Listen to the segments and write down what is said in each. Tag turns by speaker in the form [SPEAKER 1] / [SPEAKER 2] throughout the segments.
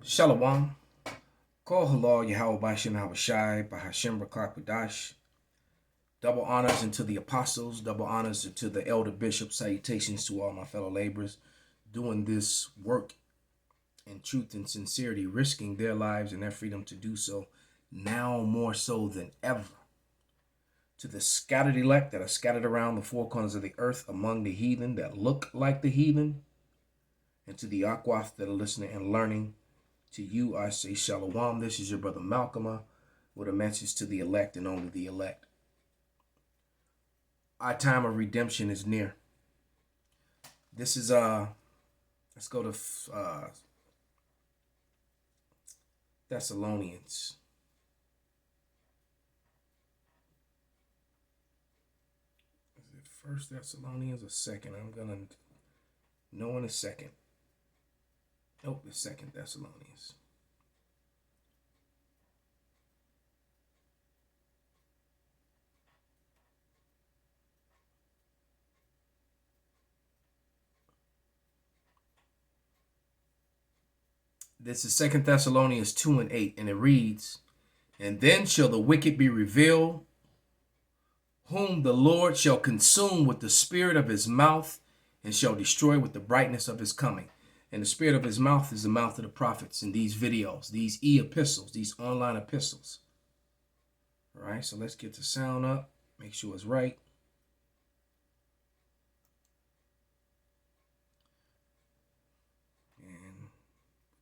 [SPEAKER 1] Shalom. Kol halal Yahweh Bashem Habashai Bahashem Rakak. Double honors unto the apostles, double honors to the elder bishops, salutations to all my fellow laborers doing this work in truth and sincerity, risking their lives and their freedom to do so, now more so than ever. To the scattered elect that are scattered around the four corners of the earth among the heathen that look like the heathen, and to the Aquath that are listening and learning, to you I say Shalom. This is your brother Malcolm with a message to the elect and only the elect. Our time of redemption is near. This is let's go to Thessalonians. Is it First Thessalonians or second? I'm gonna know in a second. Nope, the Second Thessalonians. This is 2 Thessalonians 2:8, and it reads, "And then shall the wicked be revealed, whom the Lord shall consume with the spirit of his mouth, and shall destroy with the brightness of his coming." And the spirit of his mouth is the mouth of the prophets in these videos, these e-epistles, these online epistles. All right, so let's get the sound up, make sure it's right.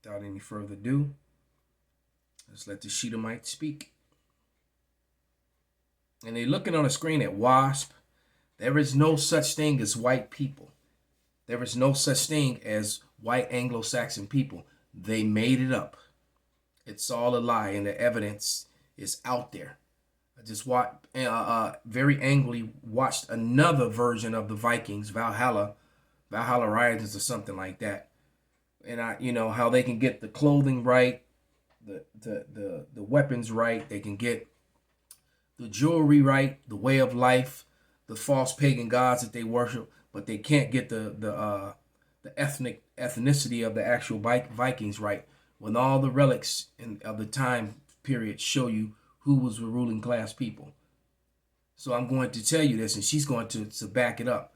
[SPEAKER 1] Without any further ado, let's let the Shedemite speak. And they're looking on the screen at WASP. There is no such thing as white people. There is no such thing as white Anglo-Saxon people. They made it up. It's all a lie, and the evidence is out there. I just very angrily watched another version of the Vikings, Valhalla Risings or something like that. And how they can get the clothing right, the weapons right, they can get the jewelry right, the way of life, the false pagan gods that they worship, but they can't get the ethnicity of the actual Vikings right, when all the relics of the time period show you who was the ruling class people. So I'm going to tell you this, and she's going to back it up.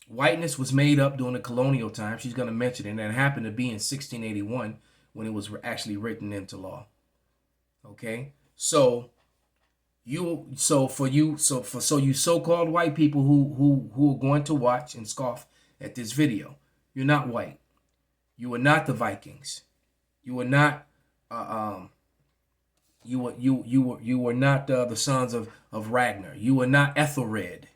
[SPEAKER 1] Whiteness was made up during the colonial time. She's going to mention it, and it happened to be in 1681 when it was actually written into law. Okay, so you so-called white people who are going to watch and scoff at this video, you're not white. You are not the Vikings. You are not you were not the sons of Ragnar. You are not Ethelred.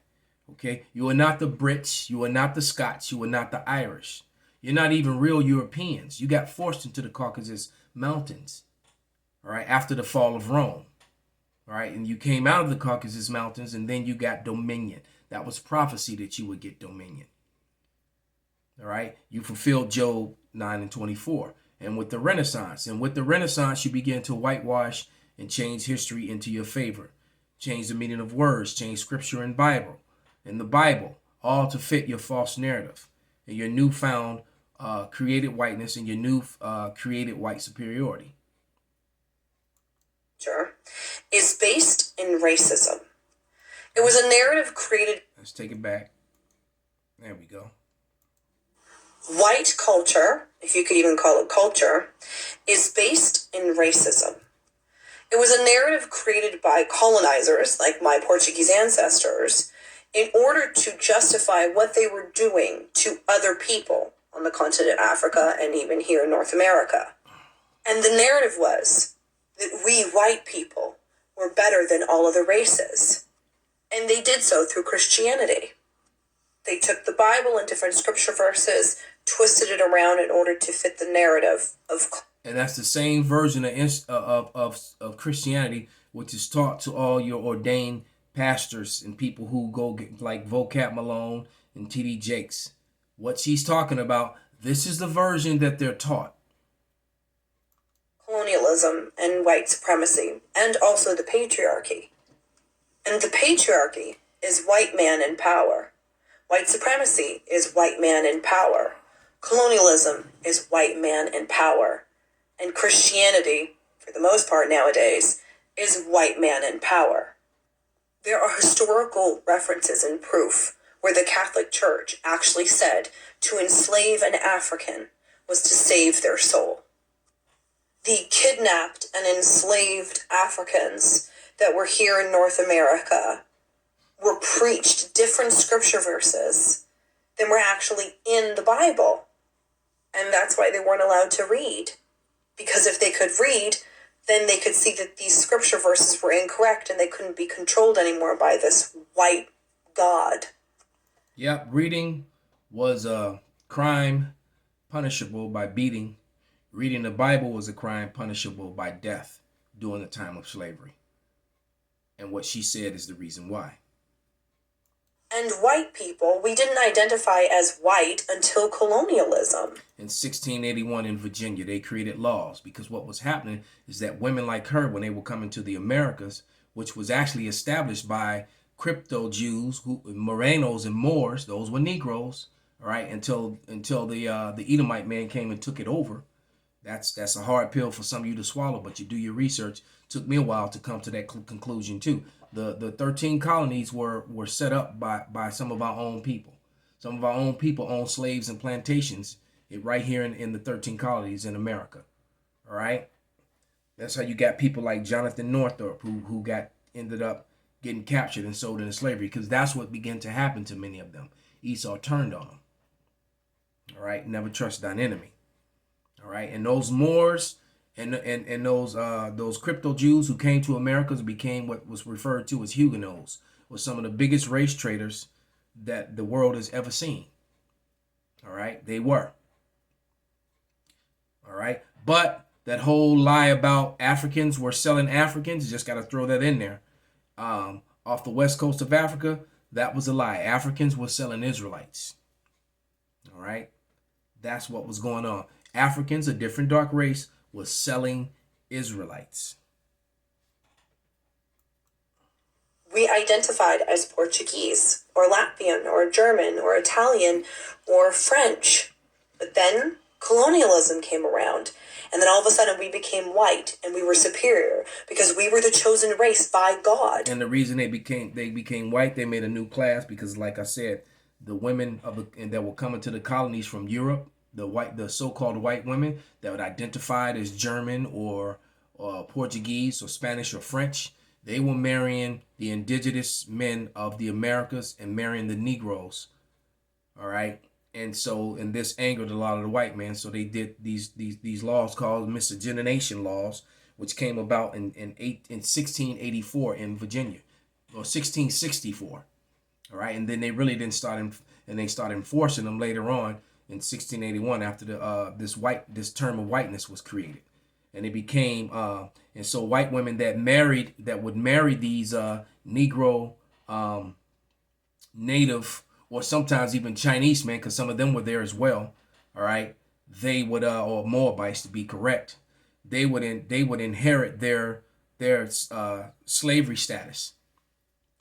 [SPEAKER 1] Okay, you are not the Brits, you are not the Scots, you are not the Irish. You're not even real Europeans. You got forced into the Caucasus Mountains, all right, after the fall of Rome, all right, and you came out of the Caucasus Mountains, and then you got dominion. That was prophecy that you would get dominion, all right. You fulfilled Job 9:24, and with the Renaissance, you begin to whitewash and change history into your favor, change the meaning of words, change scripture and Bible. In the Bible, all to fit your false narrative and your newfound created whiteness and your new created white superiority.
[SPEAKER 2] Is based in racism. It was a narrative created.
[SPEAKER 1] Let's take it back. There we go.
[SPEAKER 2] White culture, if you could even call it culture, is based in racism. It was a narrative created by colonizers, like my Portuguese ancestors, in order to justify what they were doing to other people on the continent of Africa and even here in North America. And the narrative was that we white people were better than all other races. And they did so through Christianity. They took the Bible and different scripture verses, twisted it around in order to fit the narrative of.
[SPEAKER 1] And that's the same version of Christianity, which is taught to all your ordained pastors and people who go get, like Vocab Malone and T.D. Jakes. What she's talking about, this is the version that they're taught.
[SPEAKER 2] Colonialism and white supremacy, and also the patriarchy. And the patriarchy is white man in power. White supremacy is white man in power. Colonialism is white man in power, and Christianity, for the most part nowadays, is white man in power. There are historical references and proof where the Catholic Church actually said to enslave an African was to save their soul. The kidnapped and enslaved Africans that were here in North America were preached different scripture verses than were actually in the Bible. And that's why they weren't allowed to read. Because if they could read, then they could see that these scripture verses were incorrect and they couldn't be controlled anymore by this white God.
[SPEAKER 1] Yep, reading was a crime punishable by beating. Reading the Bible was a crime punishable by death during the time of slavery. And what she said is the reason why.
[SPEAKER 2] And white people, we didn't identify as white until colonialism.
[SPEAKER 1] In 1681 in Virginia, they created laws because what was happening is that women like her, when they were coming to the Americas, which was actually established by crypto Jews, Morenos and Moors, those were Negroes, all right, until the Edomite man came and took it over. That's a hard pill for some of you to swallow, but you do your research. Took me a while to come to that conclusion too. The 13 colonies were set up by some of our own people. Some of our own people owned slaves and plantations right here in the 13 colonies in America. All right? That's how you got people like Jonathan Northup who ended up getting captured and sold into slavery, because that's what began to happen to many of them. Esau turned on them. All right? Never trust thine enemy. All right? And those Moors and those crypto Jews who came to Americas became what was referred to as Huguenots, were some of the biggest race traders that the world has ever seen. All right, they were. All right, but that whole lie about Africans were selling Africans, just got to throw that in there. Off the west coast of Africa, that was a lie. Africans were selling Israelites. All right, that's what was going on. Africans, a different dark race, was selling Israelites.
[SPEAKER 2] We identified as Portuguese or Latvian or German or Italian or French. But then colonialism came around, and then all of a sudden we became white and we were superior because we were the chosen race by God.
[SPEAKER 1] And the reason they became white, they made a new class because, like I said, the women that were coming to the colonies from Europe, the so-called white women that were identified as German or Portuguese or Spanish or French, they were marrying the indigenous men of the Americas and marrying the Negroes. All right. And so, and this angered a lot of the white men. So they did these laws called miscegenation laws, which came about in 1684 in Virginia, or 1664. All right. And then they really didn't start, and they started enforcing them later on in 1681 after this term of whiteness was created. And it became, and so white women that would marry these Negro, native, or sometimes even Chinese men, because some of them were there as well. All right, they would, or Moabites to be correct, they would inherit their slavery status,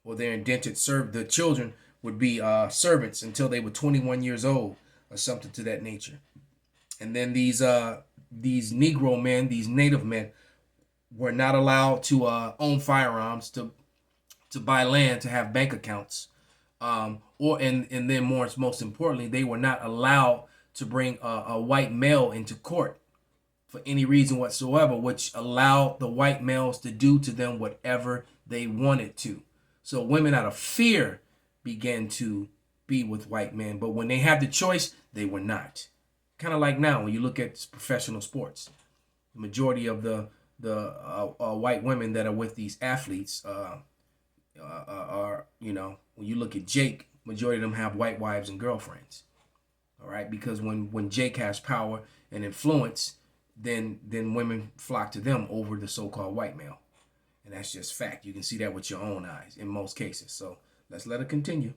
[SPEAKER 1] or their indentured servant. The children would be servants until they were 21 years old, or something to that nature. And then these Negro men, these native men, were not allowed to own firearms, to buy land, to have bank accounts, and then most importantly, they were not allowed to bring a white male into court for any reason whatsoever, which allowed the white males to do to them whatever they wanted to. So women out of fear began to be with white men, but when they had the choice, they were not. Kind of like now when you look at professional sports, the majority of the white women that are with these athletes are, when you look at Jake, majority of them have white wives and girlfriends. All right, because when Jake has power and influence, then women flock to them over the so-called white male, and that's just fact. You can see that with your own eyes in most cases. So let's let it continue.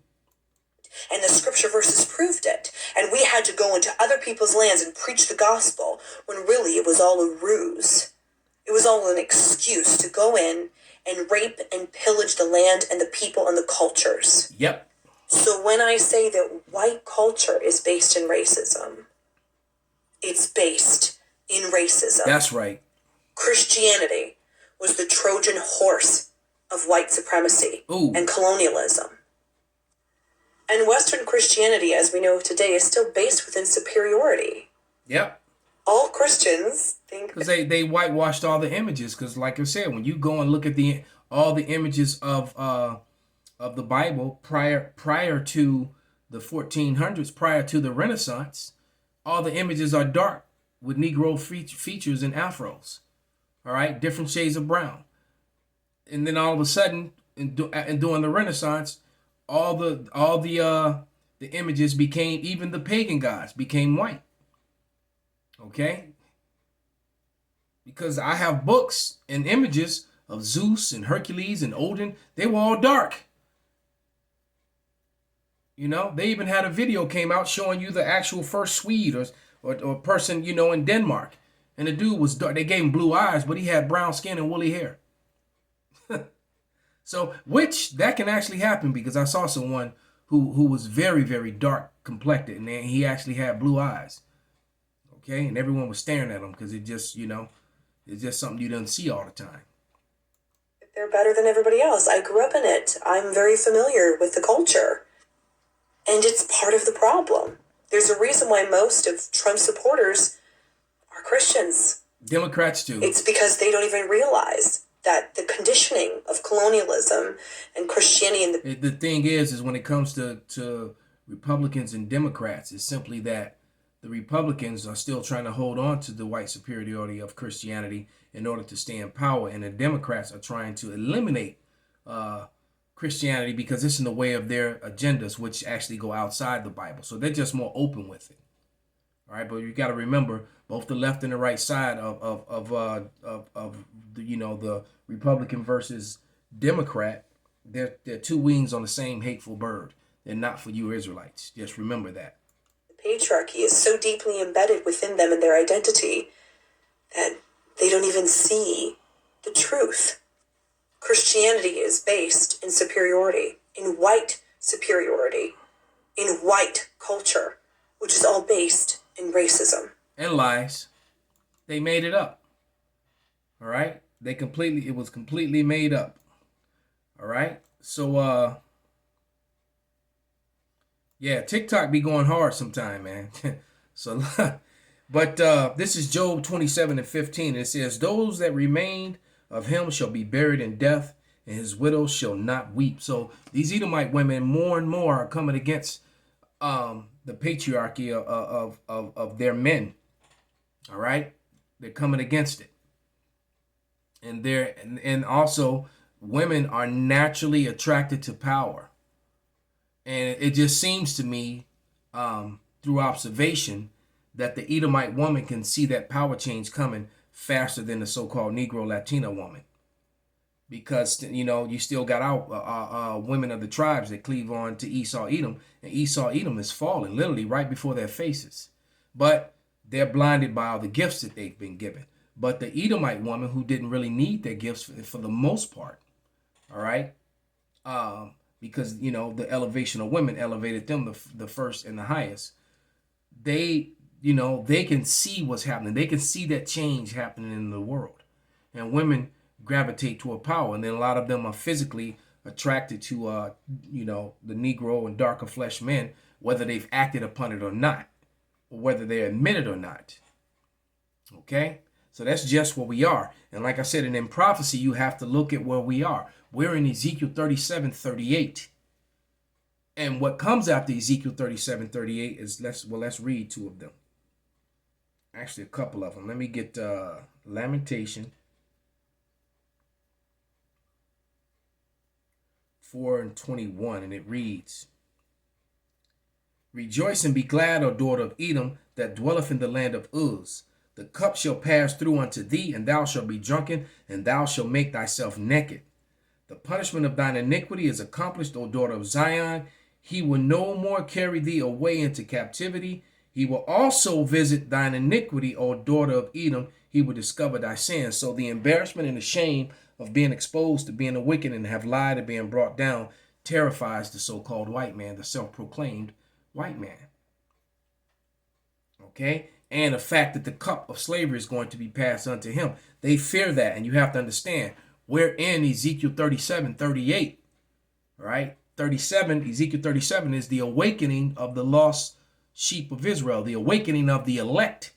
[SPEAKER 2] And the scripture verses proved it. And we had to go into other people's lands and preach the gospel when really it was all a ruse. It was all an excuse to go in and rape and pillage the land and the people and the cultures.
[SPEAKER 1] Yep.
[SPEAKER 2] So when I say that white culture is based in racism, It's based in racism.
[SPEAKER 1] That's right.
[SPEAKER 2] Christianity was the Trojan horse of white supremacy and colonialism. And Western Christianity, as we know today, is still based within superiority.
[SPEAKER 1] Yep.
[SPEAKER 2] All Christians think
[SPEAKER 1] because they whitewashed all the images. Because, like I said, when you go and look at all the images of the Bible prior to the 1400s, prior to the Renaissance, all the images are dark with Negro features and afros. All right, different shades of brown. And then all of a sudden, during the Renaissance, all the images became, even the pagan gods became white. Okay? Because I have books and images of Zeus and Hercules and Odin. They were all dark. You know, they even had a video came out showing you the actual first Swede or person, you know, in Denmark. And the dude was dark. They gave him blue eyes, but he had brown skin and woolly hair. So, which that can actually happen, because I saw someone who was very, very dark complected, and then he actually had blue eyes. Okay, and everyone was staring at him because it just, you know, it's just something you don't see all the time.
[SPEAKER 2] they're better than everybody else. I grew up in it. I'm very familiar with the culture. And it's part of the problem. There's a reason why most of Trump's supporters are Christians.
[SPEAKER 1] Democrats too.
[SPEAKER 2] It's because they don't even realize that the conditioning of colonialism and Christianity and
[SPEAKER 1] the thing is when it comes to Republicans and Democrats, it's simply that the Republicans are still trying to hold on to the white superiority of Christianity in order to stay in power, and the Democrats are trying to eliminate Christianity because it's in the way of their agendas, which actually go outside the Bible. So they're just more open with it. All right, but you got to remember, both the left and the right side of the, you know, the Republican versus Democrat, they're two wings on the same hateful bird. They're not for you Israelites. Just remember that.
[SPEAKER 2] the patriarchy is so deeply embedded within them and their identity that they don't even see the truth. Christianity is based in superiority, in white superiority, in white culture, which is all based in racism.
[SPEAKER 1] And lies. They made it up. All right? It was completely made up. All right? So, yeah, TikTok be going hard sometime, man. So, but this is Job 27:15. It says, those that remained of him shall be buried in death, and his widow shall not weep. So these Edomite women more and more are coming against the patriarchy of their men. All right, they're coming against it, and also women are naturally attracted to power, and it just seems to me through observation that the Edomite woman can see that power change coming faster than the so-called Negro Latina woman, because you know you still got out women of the tribes that cleave on to Esau Edom, and Esau Edom is falling literally right before their faces, but they're blinded by all the gifts that they've been given. But the Edomite woman, who didn't really need their gifts for the most part, all right, because you know the elevation of women elevated them the first and the highest. They, you know, they can see what's happening. They can see that change happening in the world. And women gravitate toward power. And then a lot of them are physically attracted to, you know, the Negro and darker flesh men, whether they've acted upon it or not, or whether they admit it or not. Okay? So that's just where we are. And like I said, and in prophecy, you have to look at where we are. We're in Ezekiel 37:38. And what comes after Ezekiel 37:38 is, let's read two of them. Actually, a couple of them. Let me get Lamentation 4:21, and it reads, rejoice and be glad, O daughter of Edom, that dwelleth in the land of Uz. The cup shall pass through unto thee, and thou shalt be drunken, and thou shalt make thyself naked. The punishment of thine iniquity is accomplished, O daughter of Zion. He will no more carry thee away into captivity. He will also visit thine iniquity, O daughter of Edom. He will discover thy sins. So the embarrassment and the shame of being exposed to being a wicked and have lied and being brought down terrifies the so-called white man, the self-proclaimed white man. Okay? and the fact that the cup of slavery is going to be passed unto him. They fear that, and you have to understand, we're in Ezekiel 37, 38, right? 37, Ezekiel 37 is the awakening of the lost sheep of Israel, the awakening of the elect,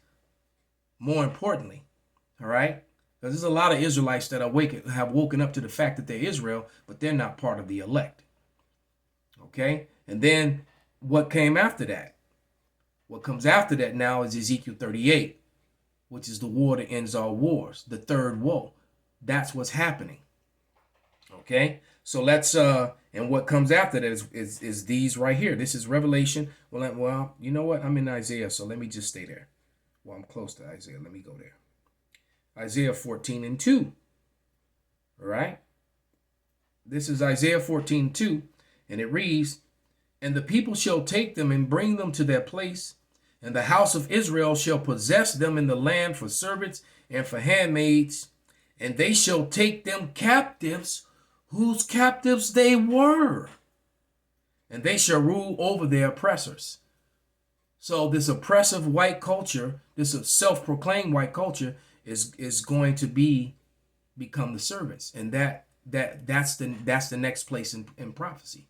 [SPEAKER 1] more importantly, all right? Because there's a lot of Israelites that have woken up to the fact that they're Israel, but they're not part of the elect, okay? And then what came after that? What comes after that now is Ezekiel 38, which is the war that ends all wars, the third woe. That's what's happening. Okay, so let's and what comes after that is these right here. This is Revelation. Well, you know what? I'm in Isaiah, so let me just stay there. Well, I'm close to Isaiah. Let me go there. Isaiah 14 and 2. All right. This is Isaiah 14:2, and it reads, "And the people shall take them and bring them to their place, and the house of Israel shall possess them in the land for servants and for handmaids, and they shall take them captives, whose captives they were, and they shall rule over their oppressors." So this oppressive white culture, this self-proclaimed white culture, is going to become the servants, and that's the next place in prophecy.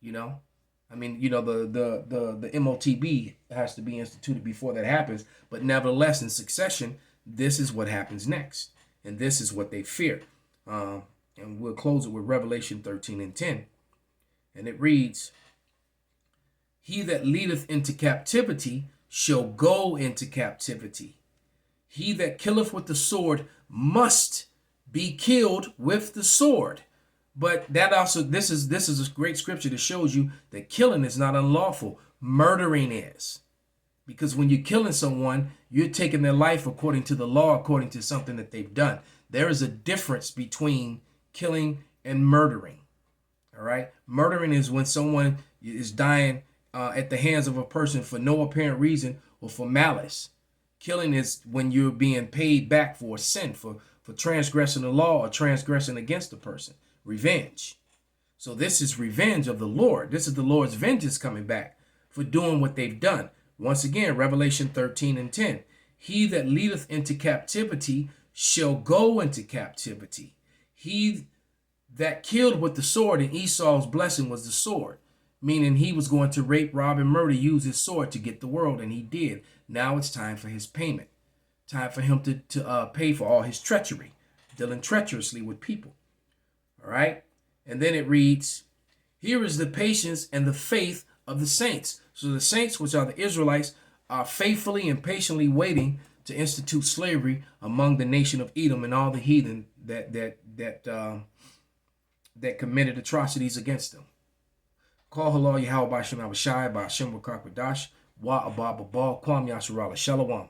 [SPEAKER 1] You know, I mean, you know, the MOTB has to be instituted before that happens, but nevertheless, in succession, this is what happens next, and this is what they fear. And we'll close it with Revelation 13 and 10. And it reads, "He that leadeth into captivity shall go into captivity. He that killeth with the sword must be killed with the sword." But that also, this is a great scripture that shows you that killing is not unlawful. Murdering is. Because when you're killing someone, you're taking their life according to the law, according to something that they've done. There is a difference between killing and murdering. All right. Murdering is when someone is dying at the hands of a person for no apparent reason or for malice. Killing is when you're being paid back for a sin, for transgressing the law or transgressing against a person. Revenge. So this is revenge of the Lord. This is the Lord's vengeance coming back for doing what they've done. Once again, Revelation 13 and 10. "He that leadeth into captivity shall go into captivity. He that killed with the sword," and Esau's blessing was the sword, meaning he was going to rape, rob, and murder, use his sword to get the world, and he did. Now it's time for his payment. Time for him to pay for all his treachery, dealing treacherously with people. All right? And then it reads, "Here is the patience and the faith of the saints." So the saints, which are the Israelites, are faithfully and patiently waiting to institute slavery among the nation of Edom and all the heathen that committed atrocities against them. Call halal Yahweh Bashim Abashai Bashim Wakakwadash Wa Ababa Bal Kwam Yasharala Shalom.